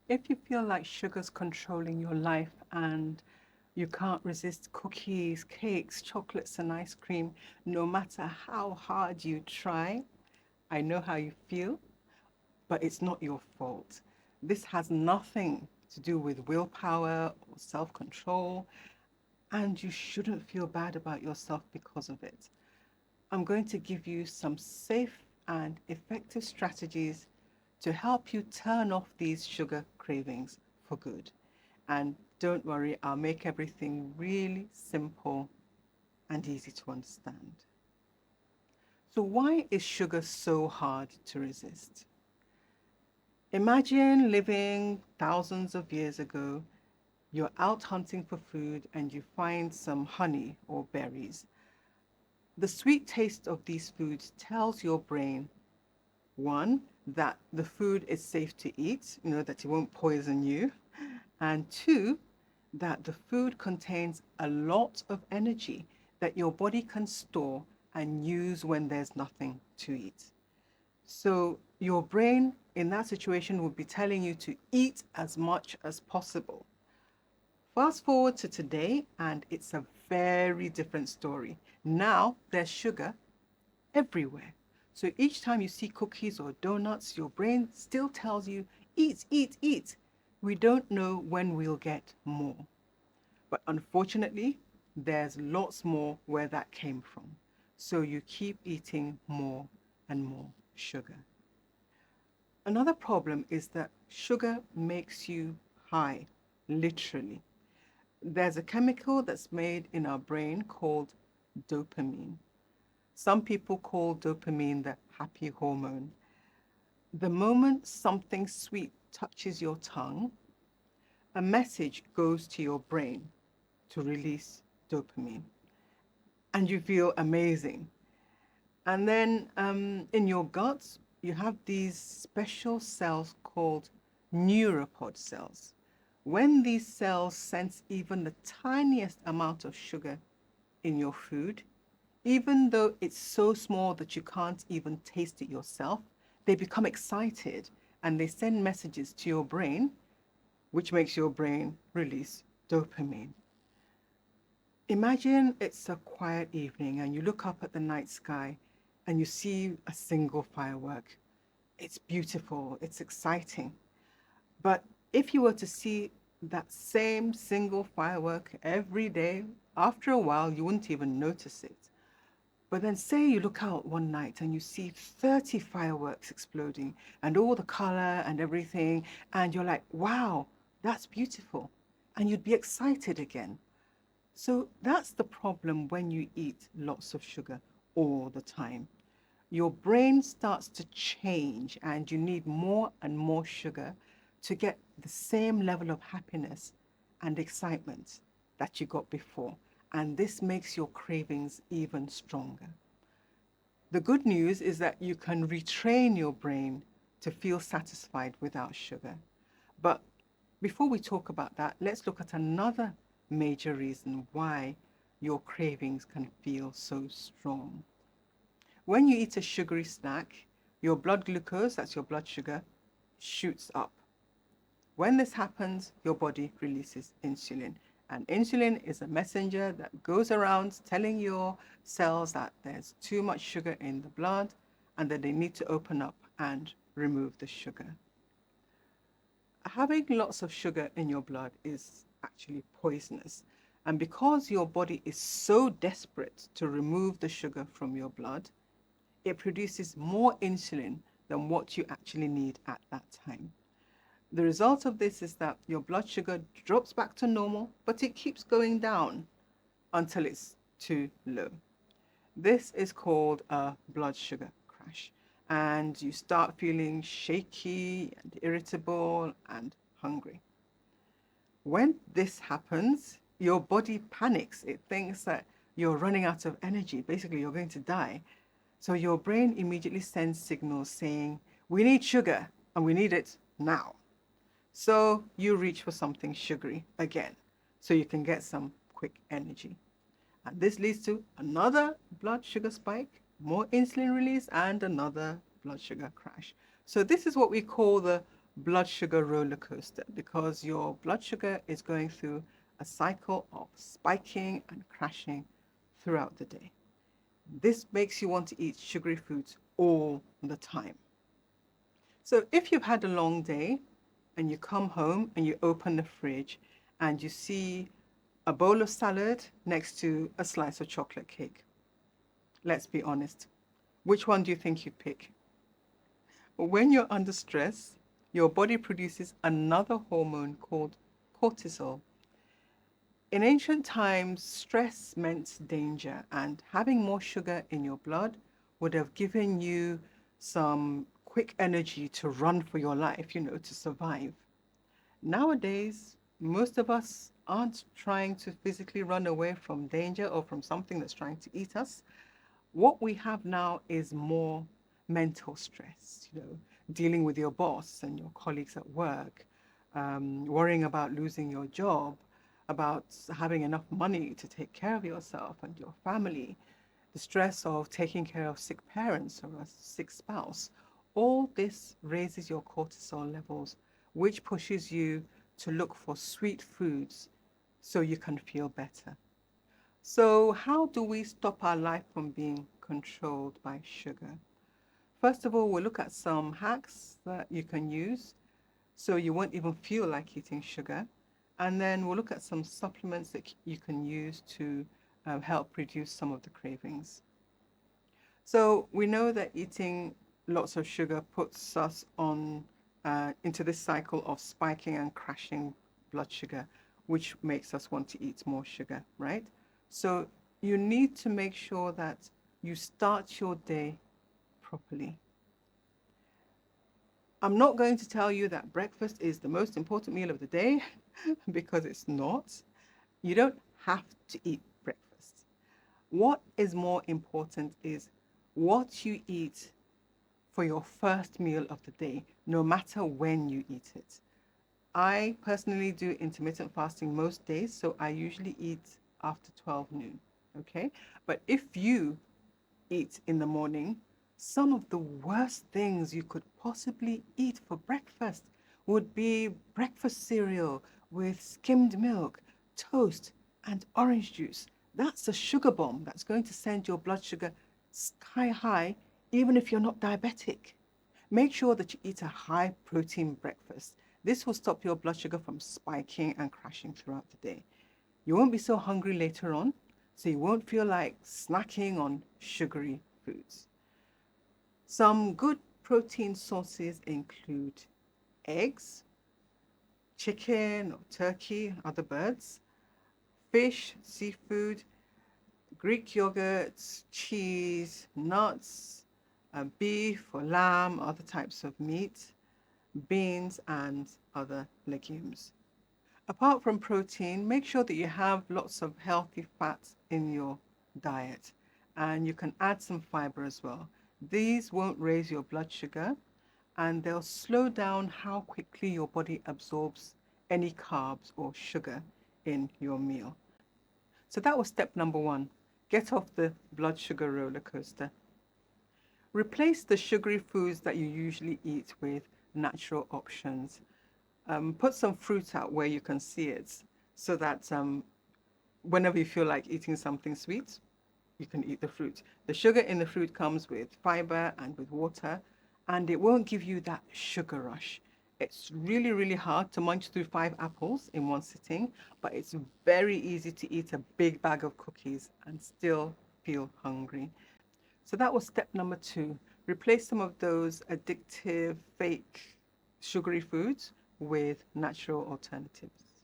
If you feel like sugar's controlling your life and you can't resist cookies, cakes, chocolates, and ice cream, no matter how hard you try, I know how you feel, but it's not your fault. This has nothing to do with willpower or self control, and you shouldn't feel bad about yourself because of it. I'm going to give you some safe and effective strategies to help you turn off these sugar cravings for good. And don't worry, I'll make everything really simple and easy to understand. So, why is sugar so hard to resist? Imagine living thousands of years ago. You're out hunting for food and you find some honey or berries. The sweet taste of these foods tells your brain, one, that the food is safe to eat, that it won't poison you, and two, that the food contains a lot of energy that your body can store and use when there's nothing to eat. So your brain in that situation would be telling you to eat as much as possible. Fast forward to today, and it's a very different story. Now there's sugar everywhere. So each time you see cookies or donuts, your brain still tells you, eat, eat, eat. We don't know when we'll get more. But unfortunately, there's lots more where that came from. So you keep eating more and more sugar. Another problem is that sugar makes you high, literally. There's a chemical that's made in our brain called dopamine. Some people call dopamine the happy hormone. The moment something sweet touches your tongue, a message goes to your brain to release dopamine, and you feel amazing. And then in your guts, you have these special cells called neuropod cells. When these cells sense even the tiniest amount of sugar in your food, even though it's so small that you can't even taste it yourself, they become excited and they send messages to your brain, which makes your brain release dopamine. Imagine it's a quiet evening and you look up at the night sky and you see a single firework. It's beautiful, it's exciting. But if you were to see that same single firework every day, after a while, you wouldn't even notice it. But then, say you look out one night and you see 30 fireworks exploding and all the color and everything, and you're like, wow, that's beautiful. And you'd be excited again. So that's the problem when you eat lots of sugar all the time. Your brain starts to change and you need more and more sugar to get the same level of happiness and excitement that you got before. And this makes your cravings even stronger. The good news is that you can retrain your brain to feel satisfied without sugar. But before we talk about that, let's look at another major reason why your cravings can feel so strong. When you eat a sugary snack, your blood glucose, that's your blood sugar, shoots up. When this happens, your body releases insulin. And insulin is a messenger that goes around telling your cells that there's too much sugar in the blood and that they need to open up and remove the sugar. Having lots of sugar in your blood is actually poisonous. And because your body is so desperate to remove the sugar from your blood, it produces more insulin than what you actually need at that time. The result of this is that your blood sugar drops back to normal, but it keeps going down until it's too low. This is called a blood sugar crash. And you start feeling shaky and irritable and hungry. When this happens, your body panics. It thinks that you're running out of energy. Basically, you're going to die. So your brain immediately sends signals saying, we need sugar and we need it now. So you reach for something sugary again so you can get some quick energy. And this leads to another blood sugar spike, more insulin release, and another blood sugar crash. So this is what we call the blood sugar roller coaster because your blood sugar is going through a cycle of spiking and crashing throughout the day. This makes you want to eat sugary foods all the time. So if you've had a long day and you come home and you open the fridge and you see a bowl of salad next to a slice of chocolate cake, let's be honest, which one do you think you'd pick? When you're under stress, your body produces another hormone called cortisol. In ancient times, stress meant danger, and having more sugar in your blood would have given you some quick energy to run for your life, to survive. Nowadays, most of us aren't trying to physically run away from danger or from something that's trying to eat us. What we have now is more mental stress, dealing with your boss and your colleagues at work, worrying about losing your job, about having enough money to take care of yourself and your family, the stress of taking care of sick parents or a sick spouse. All this raises your cortisol levels, which pushes you to look for sweet foods so you can feel better. So, how do we stop our life from being controlled by sugar? First of all, we'll look at some hacks that you can use so you won't even feel like eating sugar. And then we'll look at some supplements that you can use to help reduce some of the cravings. So we know that eating lots of sugar puts us on into this cycle of spiking and crashing blood sugar, which makes us want to eat more sugar, right? So you need to make sure that you start your day properly. I'm not going to tell you that breakfast is the most important meal of the day because it's not. You don't have to eat breakfast. What is more important is what you eat for your first meal of the day, no matter when you eat it. I personally do intermittent fasting most days, so I usually eat after 12 noon. Okay. But if you eat in the morning, some of the worst things you could possibly eat for breakfast would be breakfast cereal with skimmed milk, toast, and orange juice. That's a sugar bomb that's going to send your blood sugar sky high, even if you're not diabetic. Make sure that you eat a high protein breakfast. This will stop your blood sugar from spiking and crashing throughout the day. You won't be so hungry later on, so you won't feel like snacking on sugary foods. Some good protein sources include eggs, chicken or turkey, other birds, fish, seafood, Greek yogurts, cheese, nuts, beef or lamb, other types of meat, beans, and other legumes. Apart from protein, make sure that you have lots of healthy fats in your diet, and you can add some fiber as well. These won't raise your blood sugar, and they'll slow down how quickly your body absorbs any carbs or sugar in your meal. So that was step number one. Get off the blood sugar roller coaster. Replace the sugary foods that you usually eat with natural options. Put some fruit out where you can see it so that whenever you feel like eating something sweet, you can eat the fruit. The sugar in the fruit comes with fiber and with water, and it won't give you that sugar rush. It's really, really hard to munch through 5 apples in one sitting, but it's very easy to eat a big bag of cookies and still feel hungry. So that was step number two. Replace some of those addictive, fake, sugary foods with natural alternatives.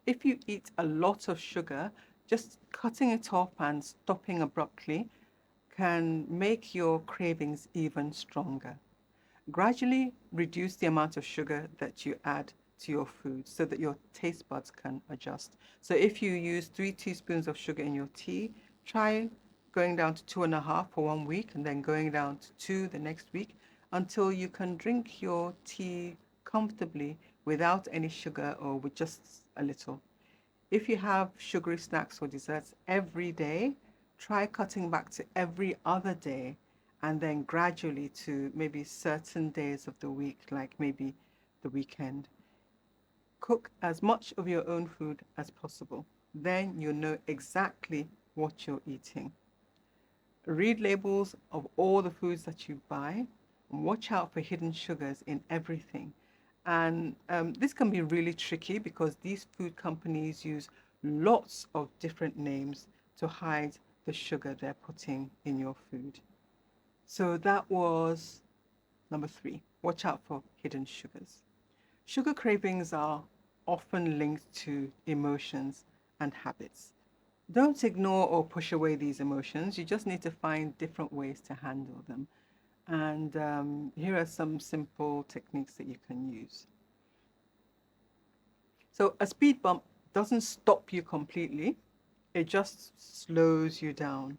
If you eat a lot of sugar, just cutting it off and stopping abruptly can make your cravings even stronger. Gradually reduce the amount of sugar that you add to your food so that your taste buds can adjust. So if you use 3 teaspoons of sugar in your tea, try going down to 2.5 for 1 week and then going down to 2 the next week until you can drink your tea comfortably without any sugar or with just a little. If you have sugary snacks or desserts every day, try cutting back to every other day and then gradually to maybe certain days of the week, like maybe the weekend. Cook as much of your own food as possible. Then you know exactly what you're eating. Read labels of all the foods that you buy. Watch out for hidden sugars in everything. And this can be really tricky because these food companies use lots of different names to hide the sugar they're putting in your food. So that was number three. Watch out for hidden sugars. Sugar cravings are often linked to emotions and habits. Don't ignore or push away these emotions. You just need to find different ways to handle them. And here are some simple techniques that you can use. So, a speed bump doesn't stop you completely, it just slows you down.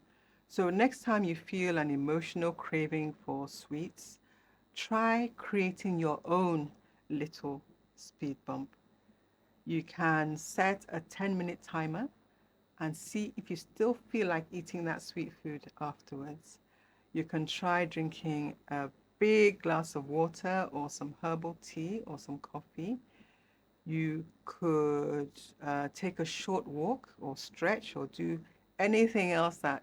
So, next time you feel an emotional craving for sweets, try creating your own little speed bump. You can set a 10-minute timer and see if you still feel like eating that sweet food afterwards. You can try drinking a big glass of water or some herbal tea or some coffee. You could take a short walk or stretch or do anything else that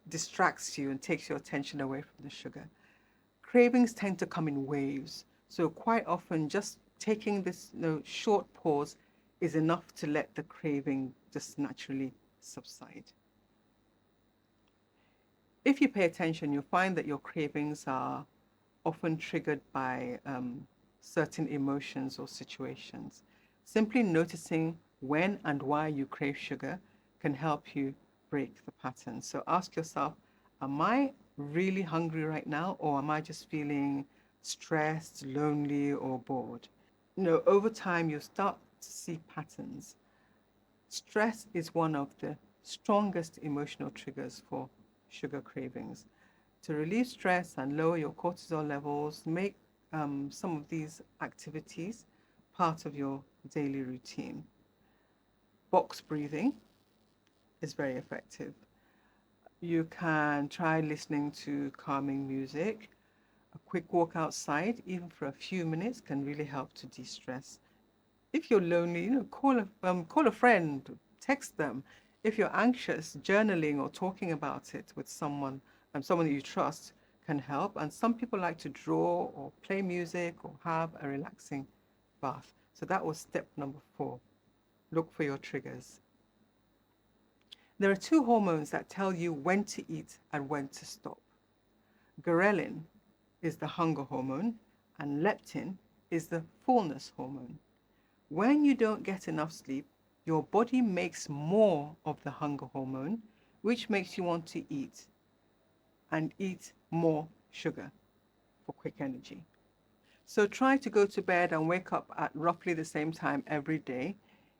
distracts you and takes your attention away from the sugar. Cravings tend to come in waves, so quite often just taking this short pause is enough to let the craving just naturally subside. If you pay attention, you'll find that your cravings are often triggered by certain emotions or situations. Simply noticing when and why you crave sugar can help you break the pattern. So ask yourself, am I really hungry right now, or am I just feeling stressed, lonely, or bored? Over time, you'll start to see patterns. Stress is one of the strongest emotional triggers for sugar cravings. To relieve stress and lower your cortisol levels, make some of these activities part of your daily routine. Box breathing is very effective. You can try listening to calming music. A quick walk outside, even for a few minutes, can really help to de stress. If you're lonely, call a friend, text them. If you're anxious, journaling or talking about it with someone that you trust can help. And some people like to draw or play music or have a relaxing bath. So that was step number 4. Look for your triggers. There are two hormones that tell you when to eat and when to stop. Ghrelin is the hunger hormone, and leptin is the fullness hormone. When you don't get enough sleep, your body makes more of the hunger hormone, which makes you want to eat and eat more sugar for quick energy. So try to go to bed and wake up at roughly the same time every day,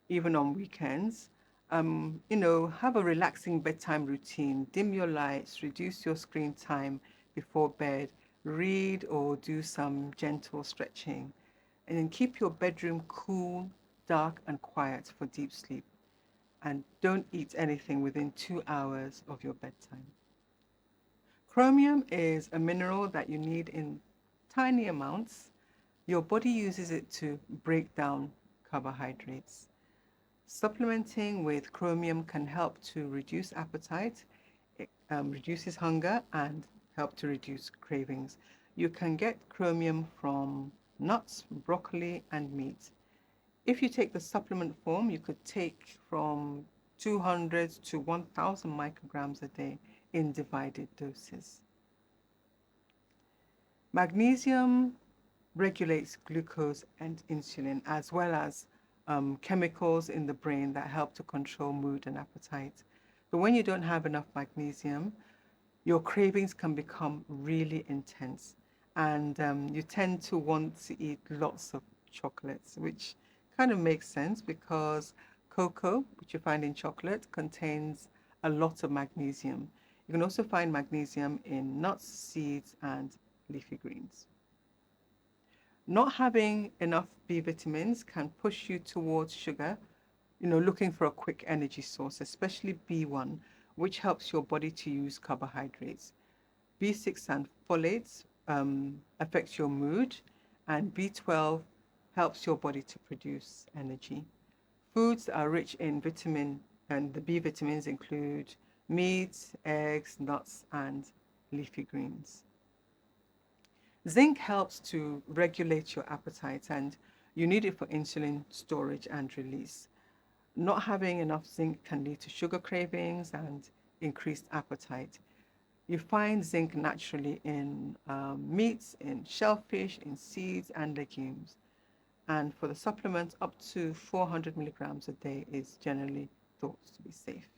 even on weekends. Have a relaxing bedtime routine, dim your lights, reduce your screen time before bed, read or do some gentle stretching, and then keep your bedroom cool, dark, and quiet for deep sleep. And don't eat anything within 2 hours of your bedtime. Chromium is a mineral that you need in tiny amounts. Your body uses it to break down carbohydrates. Supplementing with chromium can help to reduce appetite, it reduces hunger, and help to reduce cravings. You can get chromium from nuts, broccoli, and meat. If you take the supplement form, you could take from 200 to 1,000 micrograms a day in divided doses. Magnesium regulates glucose and insulin, as well as chemicals in the brain that help to control mood and appetite. But when you don't have enough magnesium, your cravings can become really intense, and you tend to want to eat lots of chocolates, which kind of makes sense because cocoa, which you find in chocolate, contains a lot of magnesium. You can also find magnesium in nuts, seeds, and leafy greens. Not having enough B vitamins can push you towards sugar, looking for a quick energy source, especially B1, which helps your body to use carbohydrates. B6 and folates affect your mood, and B12 helps your body to produce energy. Foods that are rich in vitamin and the B vitamins include meat, eggs, nuts, and leafy greens. Zinc helps to regulate your appetite and you need it for insulin storage and release. Not having enough zinc can lead to sugar cravings and increased appetite. You find zinc naturally in meats, in shellfish, in seeds, and legumes. And for the supplement, up to 400 milligrams a day is generally thought to be safe.